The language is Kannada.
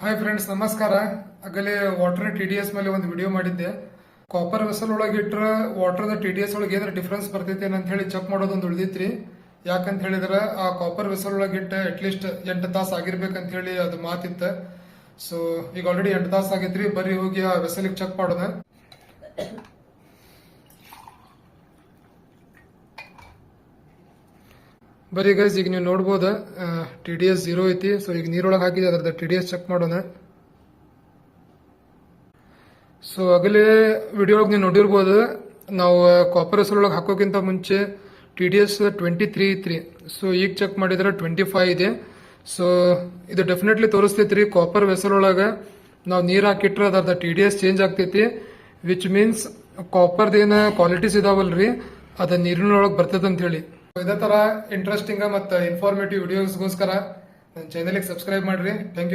ಹಾಯ್ ಫ್ರೆಂಡ್ಸ್, ನಮಸ್ಕಾರ. ಆಗಲೇ ವಾಟರ್ TDS ಮೇಲೆ ಒಂದು ವಿಡಿಯೋ ಮಾಡಿದ್ದೆ. ಕಾಪರ್ ವೆಸಲ್ ಒಳಗೆ ಇಟ್ರ ವಾಟರ್ದ TDS ಒಳಗೆ ಏನಾರ ಡಿಫ್ರೆನ್ಸ್ ಬರ್ತೈತೆ ಅಂತ ಹೇಳಿ ಚೆಕ್ ಮಾಡೋದೊಂದು ಉಳಿದೈತ್ರಿ. ಯಾಕಂತ ಹೇಳಿದ್ರೆ ಆ ಕಾಪರ್ ವೆಸಲ್ ಒಳಗೆ ಇಟ್ಟ ಅಟ್ಲೀಸ್ಟ್ 8 ತಾಸು ಆಗಿರ್ಬೇಕಂತ ಹೇಳಿ ಅದು ಮಾತಿತ್ತ. ಸೊ ಈಗ ಆಲ್ರೆಡಿ 8 ತಾಸು ಆಗೈತ್ರಿ. ಬರೀ ಹೋಗಿ ಆ ವೆಸಲಿಗೆ ಚೆಕ್ ಮಾಡೋಣ. ಬರೀ ಗೈಸ್, ಈಗ ನೀವು ನೋಡ್ಬೋದು TDS 0 ಐತಿ. ಸೊ ಈಗ ನೀರೊಳಗೆ ಹಾಕಿದೆ, ಅದ್ರದ್ದು TDS ಚೆಕ್ ಮಾಡೋಣ. ಸೊ ಆಗಲೇ ವಿಡಿಯೋಗೆ ನೀವು ನೋಡಿರ್ಬೋದು, ನಾವು ಕಾಪರ್ ವೆಸಲ್ ಒಳಗೆ ಹಾಕೋಕ್ಕಿಂತ ಮುಂಚೆ TDS 23 ಇತ್ರಿ. ಸೊ ಈಗ ಚೆಕ್ ಮಾಡಿದ್ರೆ 25 ಇದೆ. ಸೊ ಇದು ಡೆಫಿನೆಟ್ಲಿ ತೋರಿಸ್ತೈತ್ರಿ ಕಾಪರ್ ವೆಸಲ್ ಒಳಗೆ ನಾವು ನೀರು ಹಾಕಿಟ್ರೆ ಅದ್ರದ್ದು TDS ಚೇಂಜ್ ಆಗ್ತೈತಿ. ವಿಚ್ ಮೀನ್ಸ್ ಕಾಪರ್ದೇನ ಕ್ವಾಲಿಟೀಸ್ ಇದಾವಲ್ರಿ, ಅದ ನೀರಿನೊಳಗೆ ಬರ್ತದೆ ಅಂತ ಹೇಳಿ. ಇದೇ ತರ ಇಂಟ್ರೆಸ್ಟಿಂಗ್ ಮತ್ತು ಇನ್ಫಾರ್ಮೇಟಿವ್ ವಿಡಿಯೋಸ್ಗೋಸ್ಕರ ನನ್ನ ಚಾನಲ್ಗೆ ಸಬ್ಸ್ಕ್ರೈಬ್ ಮಾಡ್ರಿ. Thank you.